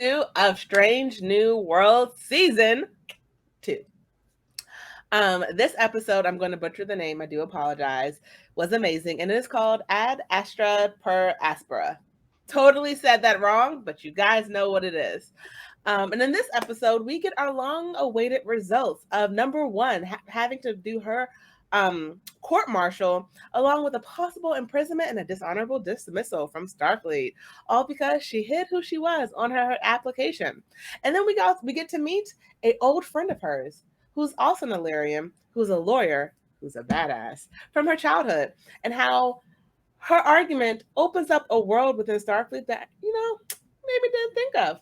of Strange New World Season 2. This episode, I'm going to butcher the name, I do apologize, was amazing, and it is called Ad Astra Per Aspera. Totally said that wrong, but you guys know what it is. And in this episode, we get our long-awaited results of number one having to do her court martial, along with a possible imprisonment and a dishonorable dismissal from Starfleet, all because she hid who she was on her application. And then we get to meet a old friend of hers, who's also an Illyrian, who's a lawyer, who's a badass from her childhood, and how her argument opens up a world within Starfleet that, maybe didn't think of.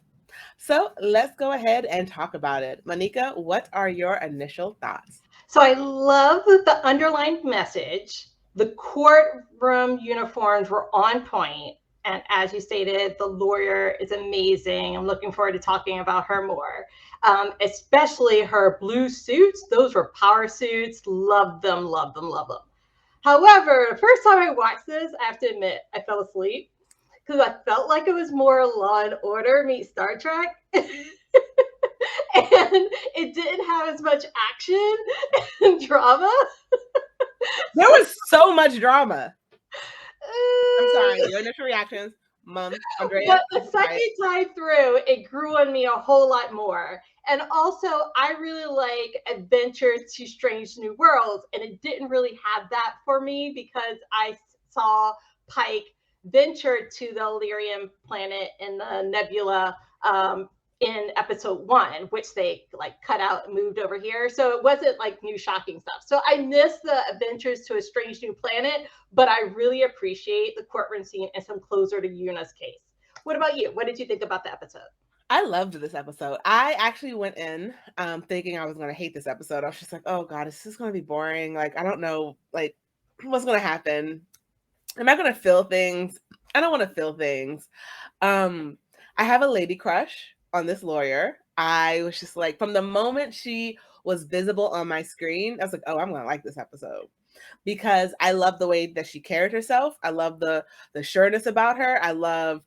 So let's go ahead and talk about it. Moneca, what are your initial thoughts? So I love the underlined message. The courtroom uniforms were on point. And as you stated, the lawyer is amazing. I'm looking forward to talking about her more, especially her blue suits. Those were power suits. Love them, love them, love them. However, the first time I watched this, I have to admit, I fell asleep because I felt like it was more Law and Order meets Star Trek. And it didn't have as much action and drama. There was so much drama. I'm sorry, your initial reactions, Mom, Andrea. But the second time through, it grew on me a whole lot more. And also, I really like Adventures to Strange New Worlds, and it didn't really have that for me because I saw Pike venture to the Illyrian planet in the nebula in episode 1, which they cut out and moved over here. So it wasn't new shocking stuff. So I missed the Adventures to a Strange New Planet, but I really appreciate the courtroom scene and some closure to Yuna's case. What about you? What did you think about the episode? I loved this episode. I actually went in thinking I was going to hate this episode. I was just like, oh God, is this going to be boring? I don't know, what's going to happen? Am I going to feel things? I don't want to feel things. I have a lady crush on this lawyer. I was just from the moment she was visible on my screen, I was like, oh, I'm going to like this episode. Because I love the way that she carried herself. I love the sureness about her. I love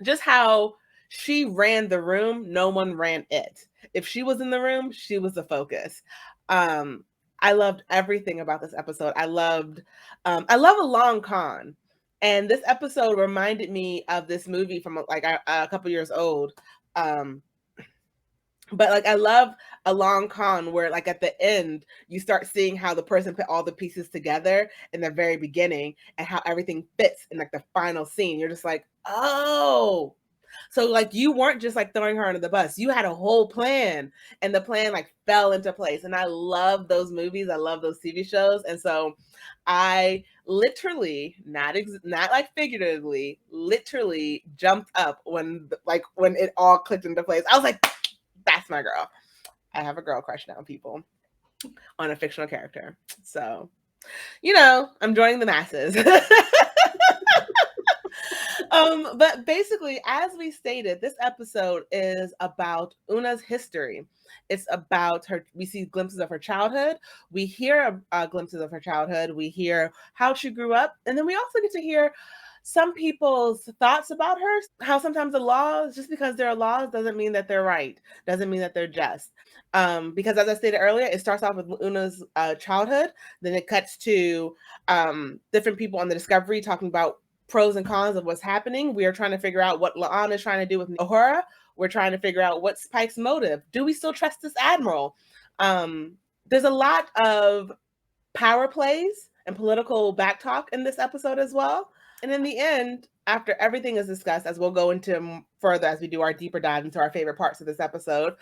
just how she ran the room. No one ran it. If she was in the room, she was the focus. I loved everything about this episode. I love a long con. And this episode reminded me of this movie from a couple years old. But I love a long con where at the end you start seeing how the person put all the pieces together in the very beginning and how everything fits in the final scene. You're just oh, so you weren't just throwing her under the bus. You had a whole plan, and the plan fell into place. And I love those movies. I love those TV shows. And so I literally, not figuratively, literally jumped up when it all clicked into place. I was like, that's my girl. I have a girl crush now, people, on a fictional character. So, I'm joining the masses. But basically, as we stated, this episode is about Una's history. It's about her. We see glimpses of her childhood. We hear glimpses of her childhood. We hear how she grew up. And then we also get to hear some people's thoughts about her, how sometimes the laws, just because there are laws, doesn't mean that they're right, doesn't mean that they're just. Because as I stated earlier, it starts off with Una's childhood, then it cuts to different people on the Discovery talking about pros and cons of what's happening. We are trying to figure out what La'an is trying to do with Uhura. We're trying to figure out what's Pike's motive. Do we still trust this admiral? There's a lot of power plays and political backtalk in this episode as well. And in the end, after everything is discussed, as we'll go into further as we do our deeper dive into our favorite parts of this episode,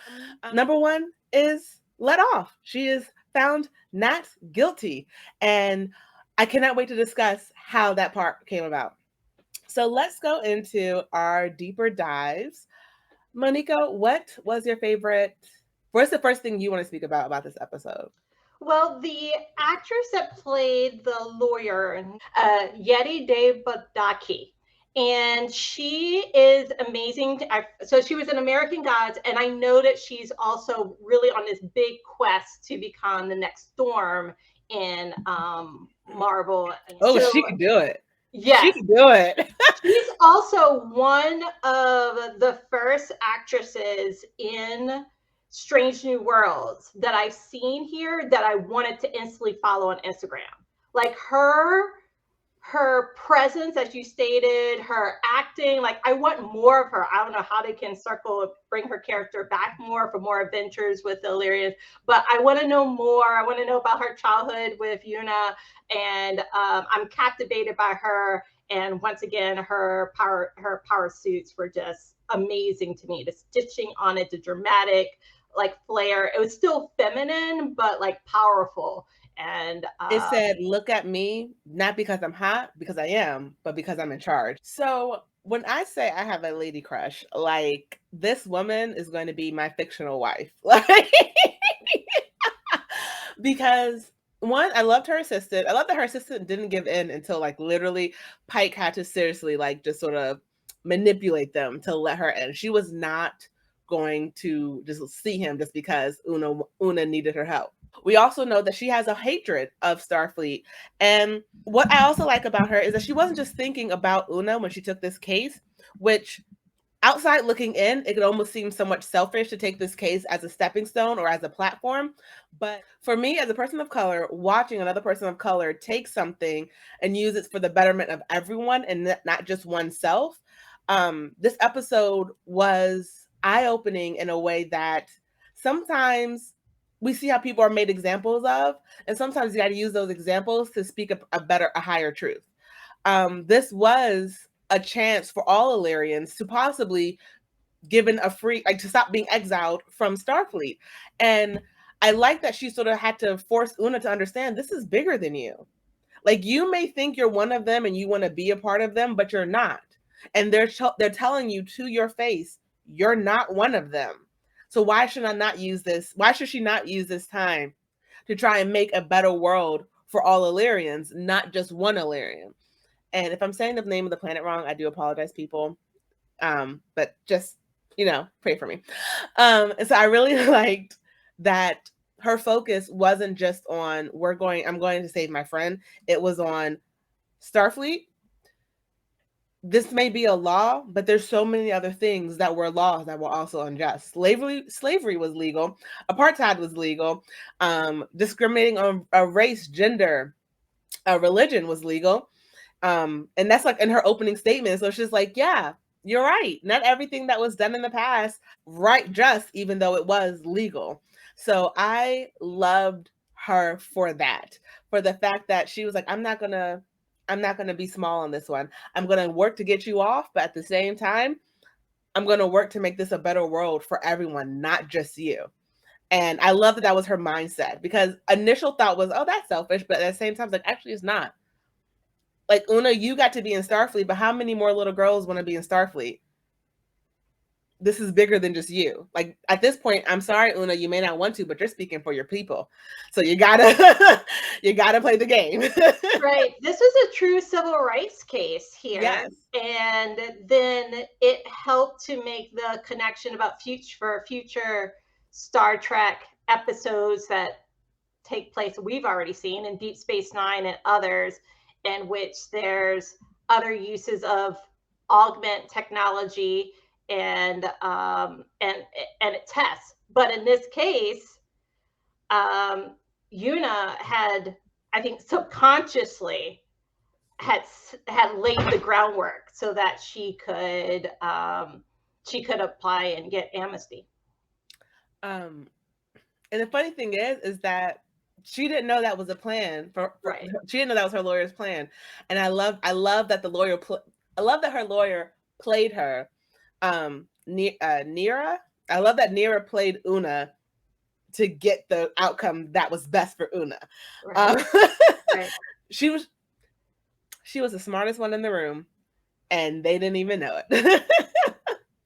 number one is let off. She is found not guilty. And I cannot wait to discuss how that part came about. So let's go into our deeper dives. Moneca, what was your favorite? What's the first thing you want to speak about this episode? Well, the actress that played the lawyer, Yeti Devadaki, and she is amazing. So she was in American Gods, and I know that she's also really on this big quest to become the next Storm in Marvel. Oh, so, she can do it. She Yes. can do it. She's also one of the first actresses in Strange New Worlds that I've seen here that I wanted to instantly follow on Instagram. Like her presence, as you stated, her acting, like I want more of her. I don't know how they can bring her character back more for more adventures with the Illyrians, but I want to know more. I want to know about her childhood with Una, and I'm captivated by her. And once again, her power suits were just amazing to me. The stitching on it, the dramatic like flair. It was still feminine, but like powerful. And It said, look at me, not because I'm hot, because I am, but because I'm in charge. So when I say I have a lady crush, like this woman is going to be my fictional wife. Like, because one, I loved her assistant. I love that her assistant didn't give in until like literally Pike had to seriously like just sort of manipulate them to let her in. She was not going to just see him just because Una needed her help. We also know that she has a hatred of Starfleet. And what I also like about her is that she wasn't just thinking about Una when she took this case, which outside looking in, it could almost seem somewhat selfish to take this case as a stepping stone or as a platform. But for me, as a person of color, watching another person of color take something and use it for the betterment of everyone and not just oneself, this episode was eye-opening in a way that sometimes we see how people are made examples of, and sometimes you got to use those examples to speak a higher truth. This was a chance for all Illyrians to possibly given a free, like to stop being exiled from Starfleet. And I like that she sort of had to force Una to understand this is bigger than you. Like you may think you're one of them and you want to be a part of them, but you're not. And they're telling you to your face, you're not one of them. So why should I not use this? Why should she not use this time to try and make a better world for all Illyrians, not just one Illyrian? And if I'm saying the name of the planet wrong, I do apologize, people. But just, pray for me. And so I really liked that her focus wasn't just on I'm going to save my friend. It was on Starfleet. This may be a law, but there's so many other things that were laws that were also unjust. Slavery was legal. Apartheid was legal. Discriminating on a race, gender, religion was legal. And that's like in her opening statement. So she's like, yeah, you're right. Not everything that was done in the past, right, just even though it was legal. So I loved her for that, for the fact that she was like, I'm not gonna be small on this one. I'm gonna work to get you off, but at the same time, I'm gonna work to make this a better world for everyone, not just you. And I love that was her mindset, because initial thought was, oh, that's selfish, but at the same time, it's like, actually, it's not. Like, Una, you got to be in Starfleet, but how many more little girls want to be in Starfleet? This is bigger than just you. Like, at this point, I'm sorry, Una, you may not want to, but you're speaking for your people. So you gotta play the game. Right. This was a true civil rights case here. Yes. And then it helped to make the connection about future Star Trek episodes that take place we've already seen in Deep Space Nine and others, in which there's other uses of augment technology and tests. But in this case, Una had, I think, subconsciously had laid the groundwork so that she could apply and get amnesty. And the funny thing is that she didn't know that was a plan right. She didn't know that was her lawyer's plan. And I love that the lawyer I love that her lawyer played her. Neera, I love that Neera played Una to get the outcome that was best for Una. Right. Right. She was the smartest one in the room, and they didn't even know it.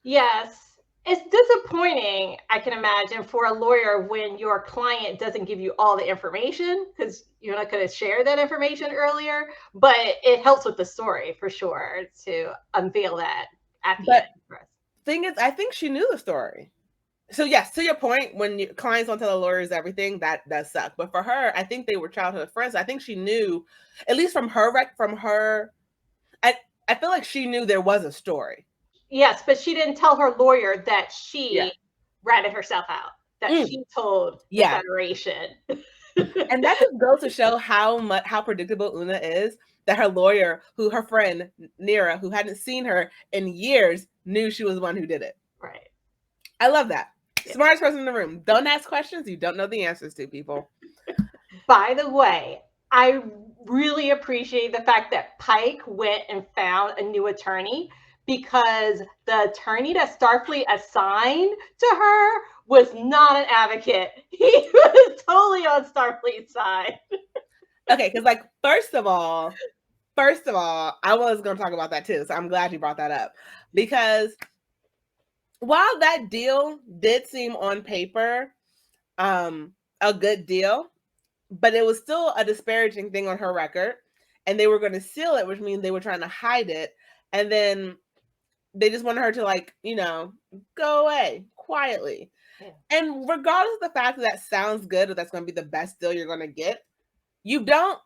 Yes. It's disappointing, I can imagine, for a lawyer when your client doesn't give you all the information, because you're not going to share that information earlier, but it helps with the story for sure to unveil that at the end. Thing is, I think she knew the story. So yes, to your point, when clients don't tell the lawyers everything, that does suck. But for her, I think they were childhood friends. I think she knew, at least from her I feel like she knew there was a story. Yes, but she didn't tell her lawyer that Yeah. she ratted herself out, that she told the Yeah. Federation. And that just goes to show how predictable Una is, that her lawyer, who her friend Neera, who hadn't seen her in years, knew she was the one who did it. Right. I love that. Yeah. Smartest person in the room. Don't ask questions you don't know the answers to, people. By the way, I really appreciate the fact that Pike went and found a new attorney, because the attorney that Starfleet assigned to her was not an advocate. He was totally on Starfleet's side. Okay, because like first of all, I was going to talk about that too, so I'm glad you brought that up, because while that deal did seem on paper a good deal, but it was still a disparaging thing on her record, and they were going to seal it, which means they were trying to hide it, and then they just wanted her to, like, you know, go away quietly. Yeah. And regardless of the fact that sounds good, or that's going to be the best deal you're going to get, you don't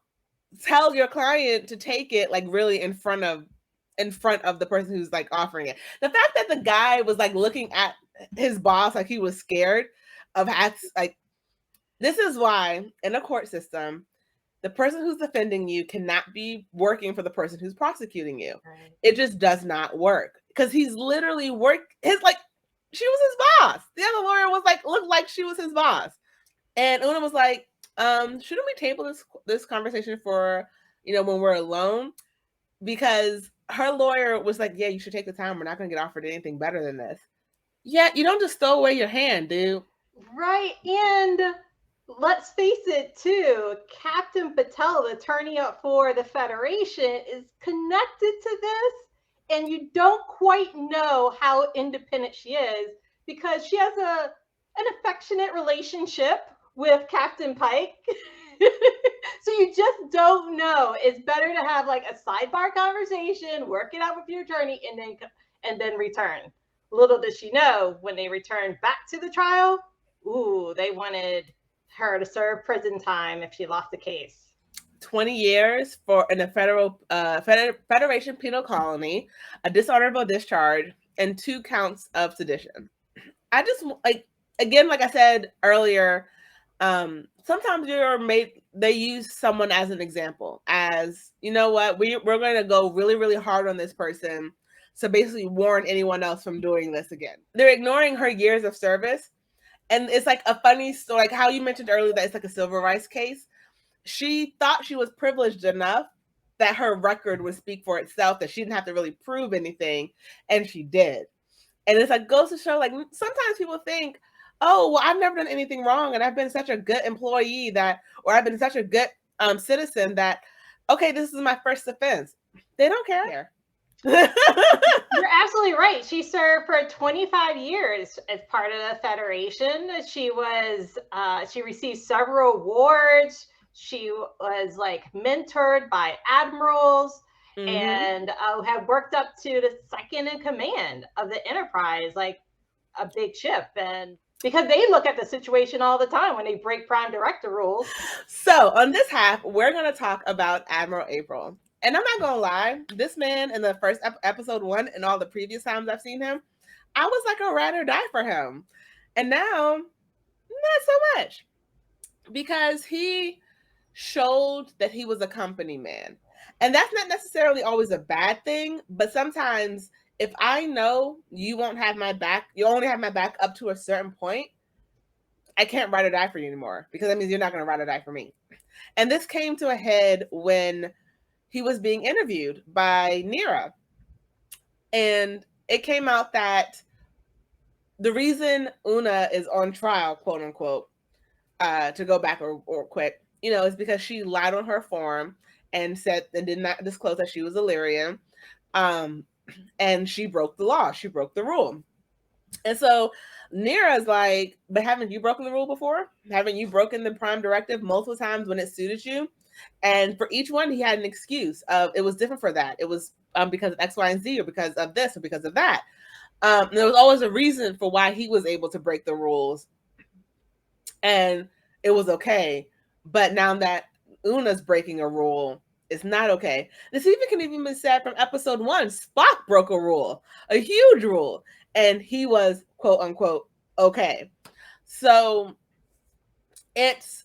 tell your client to take it like really in front of the person who's like offering it. The fact that the guy was like looking at his boss like he was scared of like, this is why in a court system, the person who's defending you cannot be working for the person who's prosecuting you. Right. It just does not work, because he's literally she was his boss. The other lawyer was like, looked like she was his boss. And Una was like, shouldn't we table this conversation for, you know, when we're alone? Because her lawyer was like, yeah, you should take the time. We're not going to get offered anything better than this. Yeah, you don't just throw away your hand, dude. Right. And let's face it, too, Captain Patel, the attorney for the Federation, is connected to this. And you don't quite know how independent she is, because she has an affectionate relationship with Captain Pike. So you just don't know. It's better to have like a sidebar conversation, work it out with your attorney, and then return. Little does she know, when they returned back to the trial, they wanted her to serve prison time if she lost the case. 20 years in a Federation penal colony, a dishonorable discharge, and 2 counts of sedition. I just, like, again, like I said earlier, sometimes they use someone as an example, as, you know what, we're going to go really, really hard on this person, so basically warn anyone else from doing this again. They're ignoring her years of service. And it's like a funny story, like how you mentioned earlier that it's like a civil rights case. She thought she was privileged enough that her record would speak for itself, that she didn't have to really prove anything, and she did. And it's like, goes to show, like, sometimes people think, oh, well, I've never done anything wrong, and I've been such a good employee or I've been such a good citizen that, okay, this is my first offense. They don't care. You're absolutely right. She served for 25 years as part of the Federation. She received several awards. She was like mentored by admirals, and had worked up to the second in command of the Enterprise, like a big ship. And because they look at the situation all the time when they break Prime Directive rules. So on this half, we're going to talk about Admiral April. And I'm not going to lie, this man in the first episode 1 and all the previous times I've seen him, I was like a ride or die for him. And now, not so much. Because he showed that he was a company man. And that's not necessarily always a bad thing, but sometimes if I know you won't have my back, you only have my back up to a certain point, I can't ride or die for you anymore, because that means you're not going to ride or die for me. And this came to a head when he was being interviewed by Neera. And it came out that the reason Una is on trial, quote unquote, to go back or quit, you know, is because she lied on her form and did not disclose that she was Illyrian. And she broke the law. She broke the rule. And so Neera's like, but haven't you broken the rule before? Haven't you broken the Prime Directive multiple times when it suited you? And for each one, he had an excuse of it was different for that. It was because of X, Y, and Z, or because of this, or because of that. There was always a reason for why he was able to break the rules. And it was okay. But now that Una's breaking a rule, It's not okay. This even can even be said from episode 1. Spock broke a rule, a huge rule, and he was quote unquote okay. So it's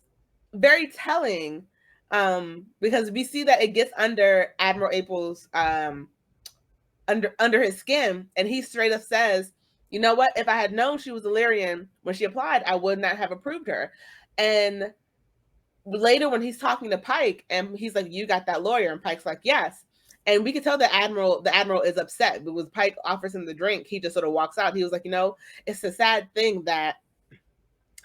very telling, because we see that it gets under Admiral April's under his skin, and he straight up says, "You know what? If I had known she was Illyrian when she applied, I would not have approved her." And later, when he's talking to Pike, and he's like, "You got that lawyer?" and Pike's like, "Yes." And we can tell the admiral is upset because Pike offers him the drink. He just sort of walks out. He was like, it's a sad thing that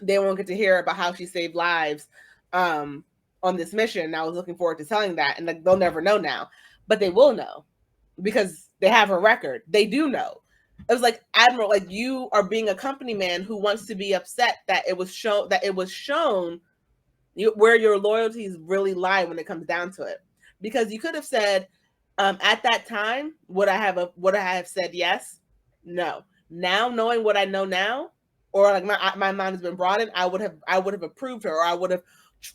they won't get to hear about how she saved lives on this mission. And I was looking forward to telling that, and like, they'll never know now, but they will know because they have her record. They do know. It was like, Admiral, like, you are being a company man who wants to be upset that it was shown where your loyalties really lie when it comes down to it. Because you could have said, at that time, would I have said yes? No. Now, knowing what I know now, or like my mind has been broadened, I would have approved her, or I would have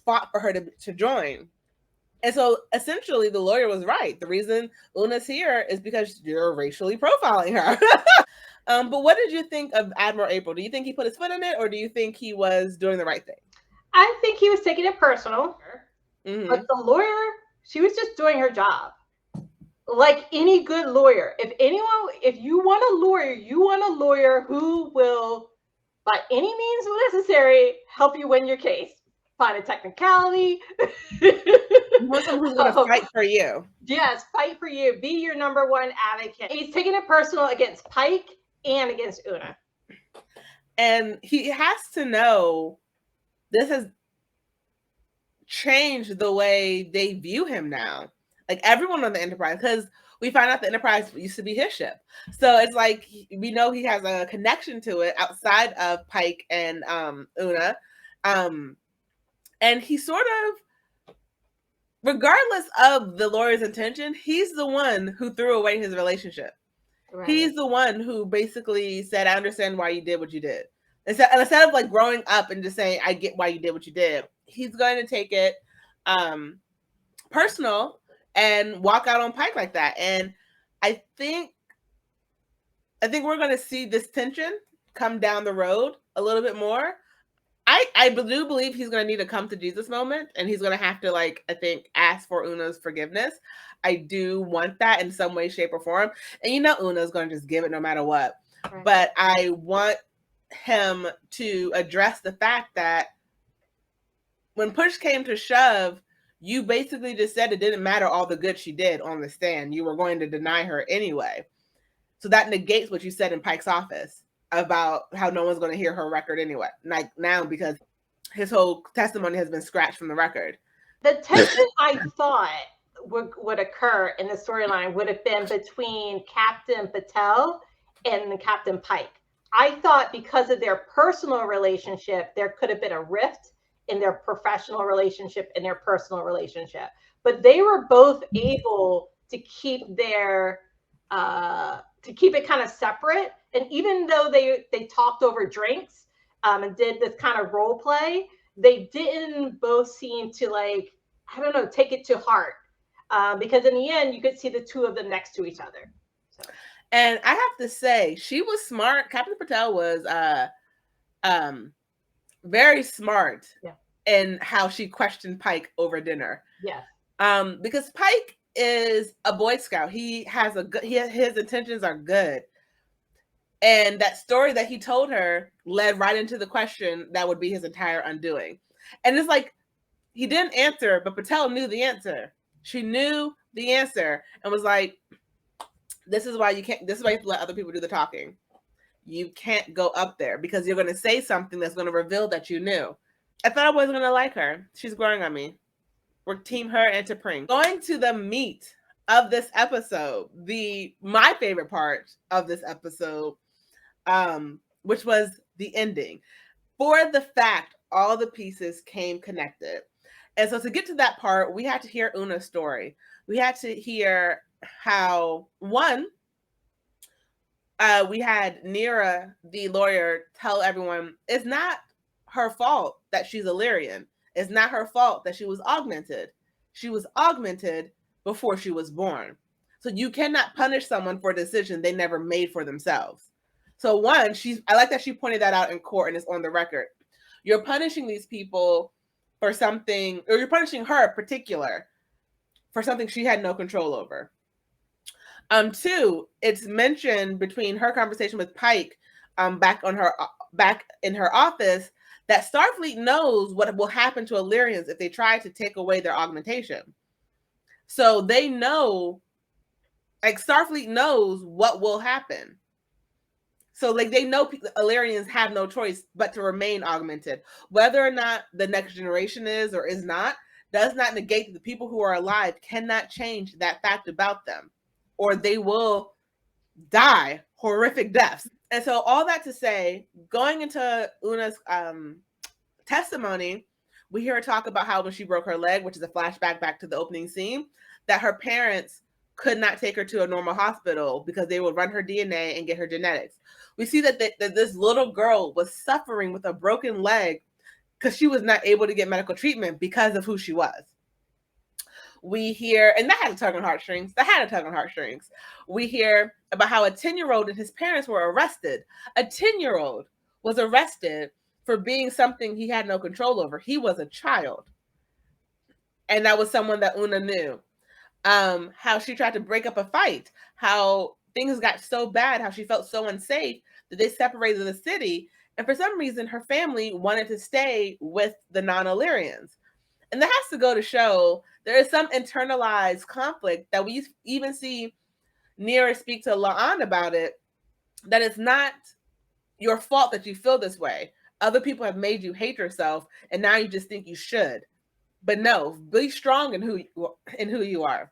fought for her to join. And so essentially the lawyer was right. The reason Una's here is because you're racially profiling her. But what did you think of Admiral April? Do you think he put his foot in it, or do you think he was doing the right thing? I think he was taking it personal. Mm-hmm. But the lawyer, she was just doing her job. Like any good lawyer. If you want a lawyer who will, by any means necessary, help you win your case. Find a technicality. You want someone who's going to fight for you. Yes, fight for you. Be your number one advocate. He's taking it personal against Pike and against Una. And he has to know this has changed the way they view him now. Like everyone on the Enterprise, because we find out the Enterprise used to be his ship. So it's like we know he has a connection to it outside of Pike and Una. And he sort of, regardless of the lawyer's intention, he's the one who threw away his relationship. Right. He's the one who basically said, "I understand why you did what you did." Instead of like growing up and just saying, "I get why you did what you did," he's going to take it personal and walk out on Pike like that. And I think we're going to see this tension come down the road a little bit more. I do believe he's going to need a come to Jesus moment, and he's going to have to, like, I think, ask for Una's forgiveness. I do want that in some way, shape, or form. And Una's going to just give it no matter what. Right. But I want him to address the fact that when push came to shove, you basically just said it didn't matter all the good she did on the stand. You were going to deny her anyway. So that negates what you said in Pike's office about how no one's going to hear her record anyway. Like now, because his whole testimony has been scratched from the record. The tension I thought would occur in the storyline would have been between Captain Patel and Captain Pike. I thought because of their personal relationship, there could have been a rift in their professional relationship and their personal relationship. But they were both able to keep their to keep it kind of separate. And even though they talked over drinks and did this kind of role play, they didn't both seem to, like, I don't know, take it to heart. Because in the end, you could see the two of them next to each other. So. And I have to say, she was smart. Captain Patel was very smart in how she questioned Pike over dinner. Yeah. Because Pike is a Boy Scout. He has his intentions are good. And that story that he told her led right into the question that would be his entire undoing. And it's like, he didn't answer, but Patel knew the answer. She knew the answer and was like, this is why you have to let other people do the talking. You can't go up there because you're going to say something that's going to reveal that you knew. I thought I wasn't going to like her. She's growing on me. We're team her and T'Pring. Going to the meat of this episode, my favorite part of this episode, which was the ending. For the fact all the pieces came connected. And so to get to that part, we had to hear Una's story. We had to hear how, one, we had Neera, the lawyer, tell everyone it's not her fault that she's Illyrian. It's not her fault that she was augmented. She was augmented before she was born. So you cannot punish someone for a decision they never made for themselves. So one, I like that she pointed that out in court and it's on the record. You're punishing these people for something, or you're punishing her in particular for something she had no control over. Two, it's mentioned between her conversation with Pike, back in her office, that Starfleet knows what will happen to Illyrians if they try to take away their augmentation. So they know, like Starfleet knows what will happen. So like they know Illyrians have no choice but to remain augmented. Whether or not the next generation is or is not, does not negate that the people who are alive cannot change that fact about them, or they will die horrific deaths. And so all that to say, going into Una's testimony, we hear her talk about how when she broke her leg, which is a flashback back to the opening scene, that her parents could not take her to a normal hospital because they would run her DNA and get her genetics. We see that this little girl was suffering with a broken leg because she was not able to get medical treatment because of who she was. We hear, and that had to tug on heartstrings. We hear about how a 10-year-old and his parents were arrested. A 10-year-old was arrested for being something he had no control over. He was a child. And that was someone that Una knew. How she tried to break up a fight, how things got so bad, how she felt so unsafe that they separated the city. And for some reason, her family wanted to stay with the non-Illyrians. And that has to go to show there is some internalized conflict that we even see Neera speak to La'an about it, that it's not your fault that you feel this way. Other people have made you hate yourself, and now you just think you should. But no, be strong in who you are.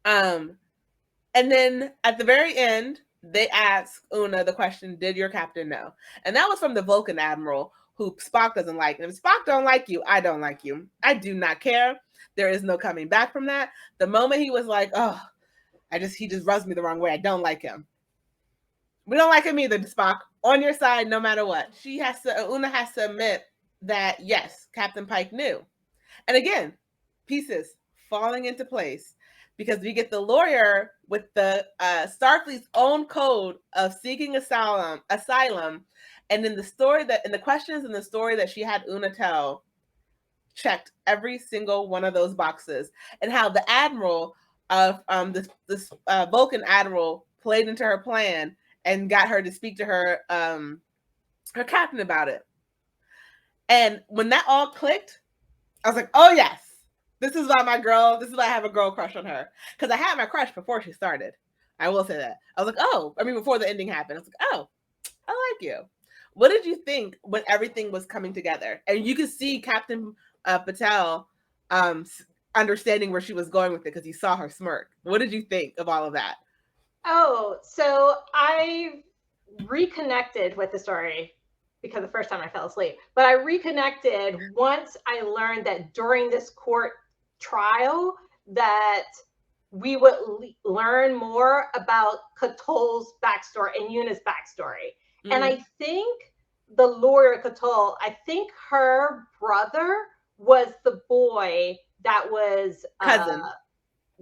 And then at the very end, they ask Una the question, did your captain know? And that was from the Vulcan admiral, who Spock doesn't like. And if Spock don't like you, I don't like you. I do not care. There is no coming back from that. The moment he was like, oh, he just rubs me the wrong way. I don't like him. We don't like him either, Spock. On your side, no matter what. Una has to admit that, yes, Captain Pike knew. And again, pieces falling into place, because we get the lawyer with the Starfleet's own code of seeking asylum, and then the questions in the story that she had Una tell checked every single one of those boxes, and how the admiral of this Vulcan admiral played into her plan and got her to speak to her captain about it. And when that all clicked, I was like, oh yes, this is why I have a girl crush on her. Because I had my crush before she started. I will say that. I was like, before the ending happened, I was like, oh, I like you. What did you think when everything was coming together? And you could see Captain Patel understanding where she was going with it, because he saw her smirk. What did you think of all of that? Oh, so I reconnected with the story because the first time I fell asleep, but I reconnected once I learned that during this court trial that we would learn more about Ketoul's backstory and Una's backstory. Mm-hmm. And I think the lawyer Ketoul, I think her brother was the boy that was cousin.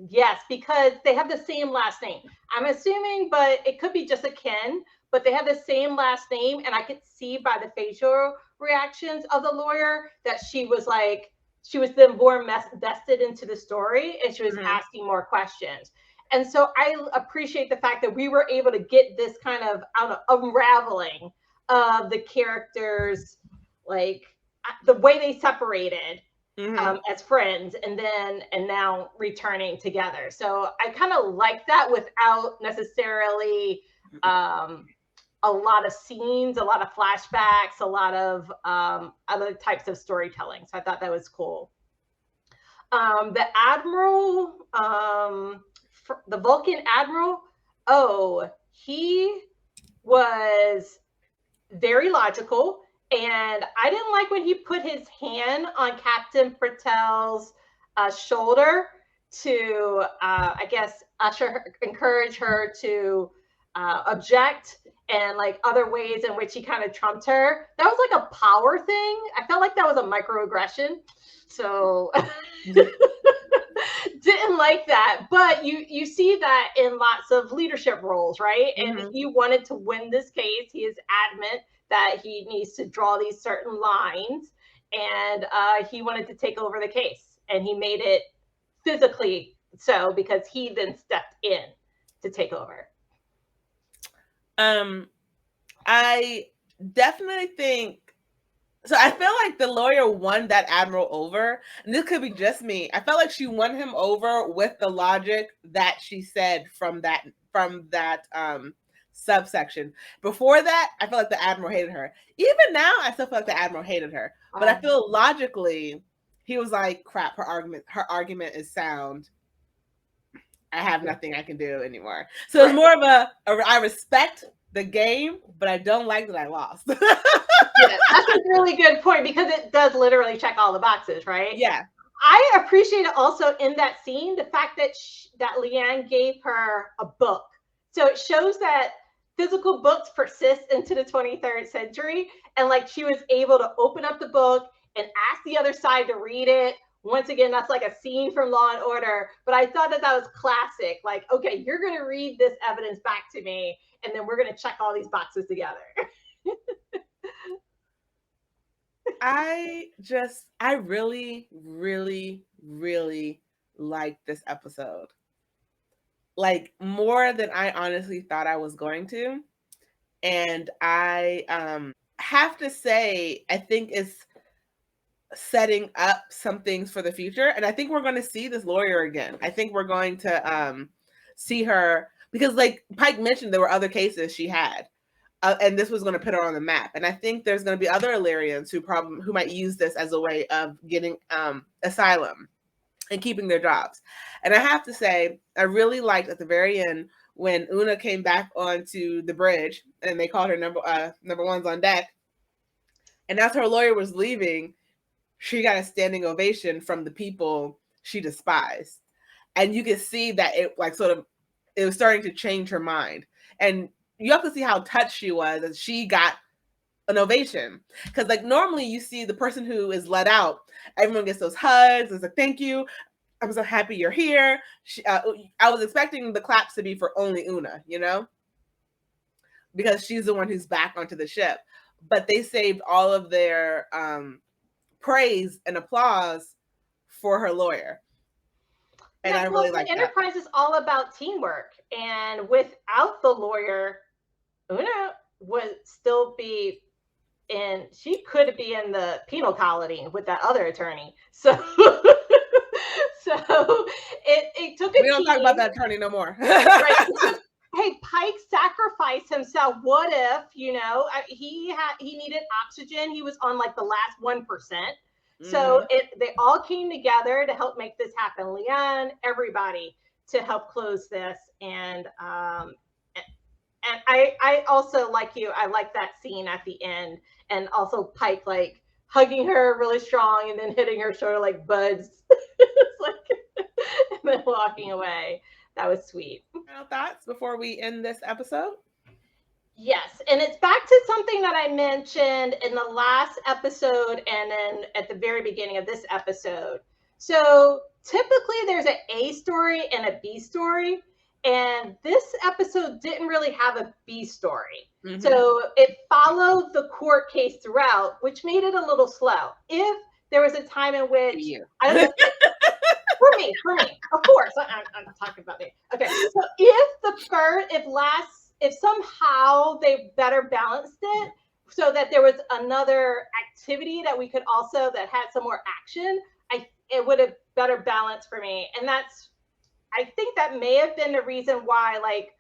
Yes, because they have the same last name. I'm assuming, but it could be just a kin, but they have the same last name. And I could see by the facial reactions of the lawyer that she was then more vested into the story, and she was asking more questions. And so I appreciate the fact that we were able to get this kind of unraveling of the characters, like the way they separated. As friends, and now returning together. So I kind of like that without necessarily a lot of scenes, a lot of flashbacks, a lot of other types of storytelling. So I thought that was cool. The admiral, the Vulcan admiral, he was very logical. And I didn't like when he put his hand on Captain Patel's shoulder to, I guess, encourage her to object. and like other ways in which he kind of trumped her. That was like a power thing. I felt like that was a microaggression. So didn't like that. But you see that in lots of leadership roles, right? And he wanted to win this case. He is adamant that he needs to draw these certain lines, and he wanted to take over the case, and he made it physically so because he then stepped in to take over. I definitely think so. I feel like the lawyer won that admiral over, and this could be just me. I felt like she won him over with the logic that she said from that subsection. Before that, I feel like the admiral hated her. Even now, I still feel like the admiral hated her. But I feel logically, he was like, "Crap, her argument is sound. I have nothing I can do anymore." So it's more of I respect the game, but I don't like that I lost. Yeah, that's a really good point because it does literally check all the boxes, right? Yeah. I appreciate it also in that scene, the fact that that Leanne gave her a book. So it shows that physical books persist into the 23rd century. And like she was able to open up the book and ask the other side to read it. Once again, that's like a scene from Law and Order. But I thought that was classic. Like, okay, you're going to read this evidence back to me, and then we're going to check all these boxes together. I really, really, really like this episode. Like more than I honestly thought I was going to. And I have to say, I think it's setting up some things for the future. And I think we're going to see this lawyer again. I think we're going to see her because like Pike mentioned, there were other cases she had. And this was going to put her on the map. And I think there's going to be other Illyrians who might use this as a way of getting asylum and keeping their jobs. And I have to say, I really liked at the very end when Una came back onto the bridge and they called her number ones on deck. And as her lawyer was leaving, she got a standing ovation from the people she despised. And you could see that it was starting to change her mind. And you have to see how touched she was as she got an ovation. Because like normally you see the person who is let out, everyone gets those hugs. It's like, thank you. I'm so happy you're here. I was expecting the claps to be for only Una, because she's the one who's back onto the ship. But they saved all of their praise and applause for her lawyer. And I really like that. Enterprise is all about teamwork. And without the lawyer, Una would still be she could be in the penal colony with that other attorney. So it took a We don't talk about that attorney no more. Right. Hey, Pike sacrificed himself. What if, he needed oxygen. He was on like the last 1%. So they all came together to help make this happen. Leanne, everybody, to help close this. And I also, like you, I like that scene at the end. And also Pike like hugging her really strong and then hitting her shoulder like buds. It's like, and then walking away. That was sweet. Final thoughts before we end this episode? Yes, and it's back to something that I mentioned in the last episode and then at the very beginning of this episode. So typically there's an A story and a B story, and this episode didn't really have a B story. Mm-hmm. So it followed the court case throughout, which made it a little slow. If there was a time in which I don't know. For me, of course, I'm talking about me. Okay, so if somehow they better balanced it so that there was another activity that we could also that had some more action, it would have better balanced for me. And I think that may have been the reason why like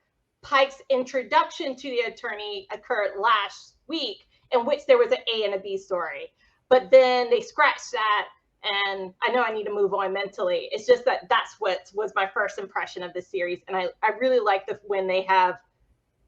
Pike's introduction to the attorney occurred last week, in which there was an A and a B story. But then they scratched that. And I know I need to move on mentally. It's just that's what was my first impression of this series. And I really like when they have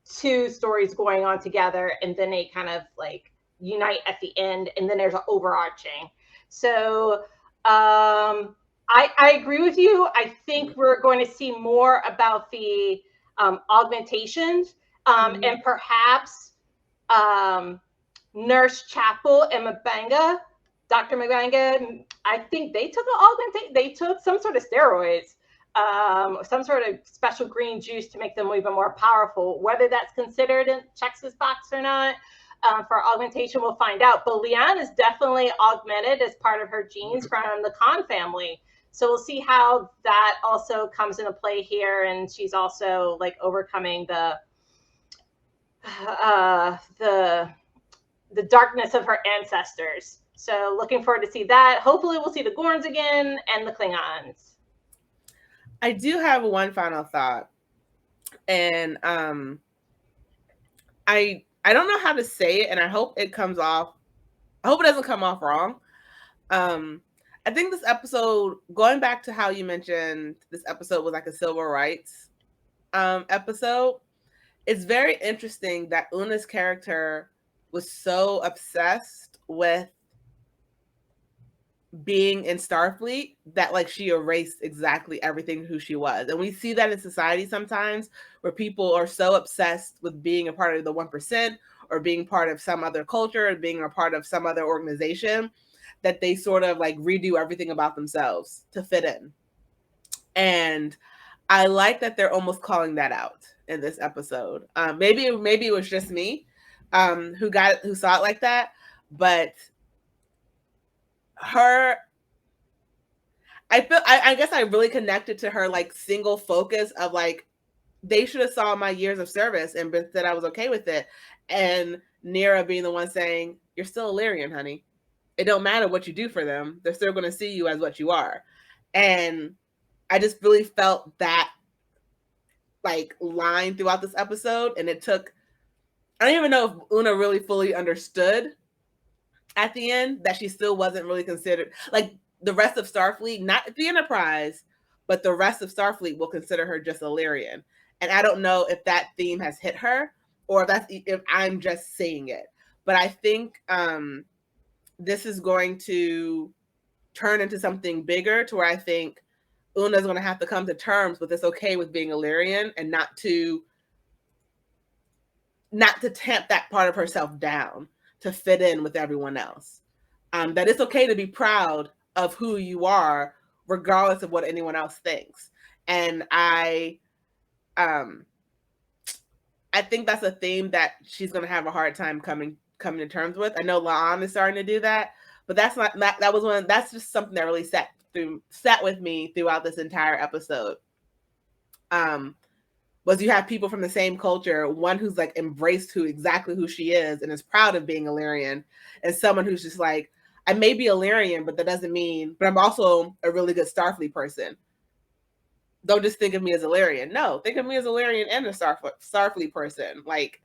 two stories going on together and then they kind of like unite at the end and then there's an overarching. So I agree with you. I think we're going to see more about the augmentations. And perhaps Nurse Chapel and Mabanga, Dr. Mabanga, I think they took an augmentation. They took some sort of steroids, some sort of special green juice to make them even more powerful. Whether that's considered in checks this box or not for augmentation, we'll find out. But Leanne is definitely augmented as part of her genes from the Khan family. So we'll see how that also comes into play here. And she's also like overcoming the darkness of her ancestors. So looking forward to see that. Hopefully we'll see the Gorns again and the Klingons. I do have one final thought. And I don't know how to say it, and I hope it comes off. I hope it doesn't come off wrong. I think this episode, going back to how you mentioned this episode was like a civil rights episode, it's very interesting that Una's character was so obsessed with being in Starfleet that like she erased exactly everything who she was. And we see that in society sometimes where people are so obsessed with being a part of the 1% or being part of some other culture or being a part of some other organization that they sort of like redo everything about themselves to fit in. And I like that they're almost calling that out in this episode. Maybe it was just me who saw it like that, but I guess I really connected to her like single focus of like they should have saw my years of service and said I was okay with it, and Neera being the one saying you're still Illyrian, honey. It don't matter what you do for them; they're still going to see you as what you are. And I just really felt that like line throughout this episode, and it took. I don't even know if Una really fully understood at the end that she still wasn't really considered like the rest of Starfleet, not the Enterprise, but the rest of Starfleet will consider her just Illyrian. And I don't know if that theme has hit her or if I'm just saying it. But I think this is going to turn into something bigger to where I think Una's going to have to come to terms with it's okay with being Illyrian and not to tamp that part of herself down to fit in with everyone else. That it's okay to be proud of who you are, regardless of what anyone else thinks. And I think that's a theme that she's going to have a hard time coming to terms with. I know La'an is starting to do that, but that's just something that really sat with me throughout this entire episode. Was you have people from the same culture, one who's like embraced exactly who she is and is proud of being Illyrian, and someone who's just like, I may be Illyrian, but that doesn't mean, but I'm also a really good Starfleet person. Don't just think of me as Illyrian. No, think of me as Illyrian and a Starfleet person. Like,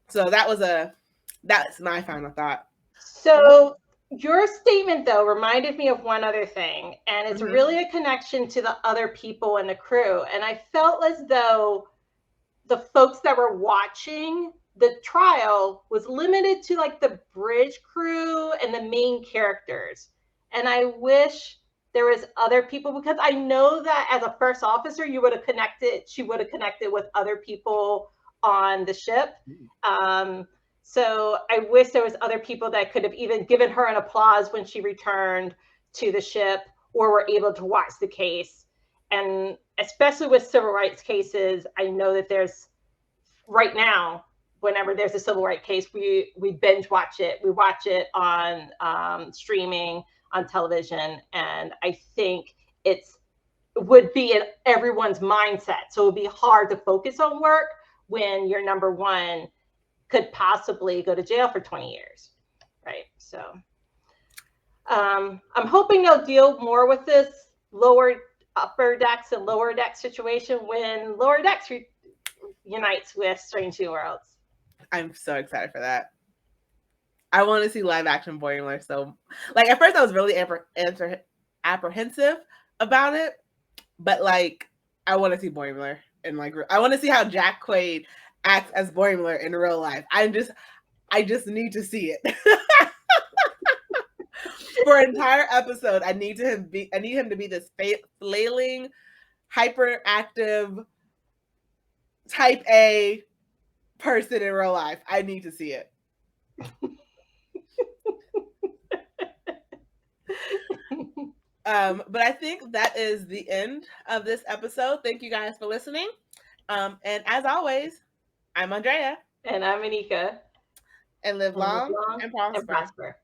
so that's my final thought. So your statement though reminded me of one other thing, and it's really a connection to the other people in the crew. And I felt as though the folks that were watching the trial was limited to like the bridge crew and the main characters. And I wish there was other people, because I know that as a first officer, she would have connected with other people on the ship. So I wish there was other people that could have even given her an applause when she returned to the ship or were able to watch the case. And especially with civil rights cases, I know that there's right now, whenever there's a civil rights case, we binge watch it. We watch it on streaming, on television. And I think it would be in everyone's mindset. So it would be hard to focus on work when your number one could possibly go to jail for 20 years, right? So I'm hoping they'll deal more with this upper decks and lower deck situation when lower decks unites with Strange New Worlds. I'm so excited for that. I want to see live action Boimler. So, like, at first I was really apprehensive about it, but like, I want to see Boimler, and like, I want to see how Jack Quaid acts as Boimler in real life. I just need to see it. For an entire episode, I need him to be this flailing, hyperactive, type A person in real life. I need to see it. But I think that is the end of this episode. Thank you guys for listening. And as always, I'm Andrea. And I'm Moneca. And live long and and prosper. prosper.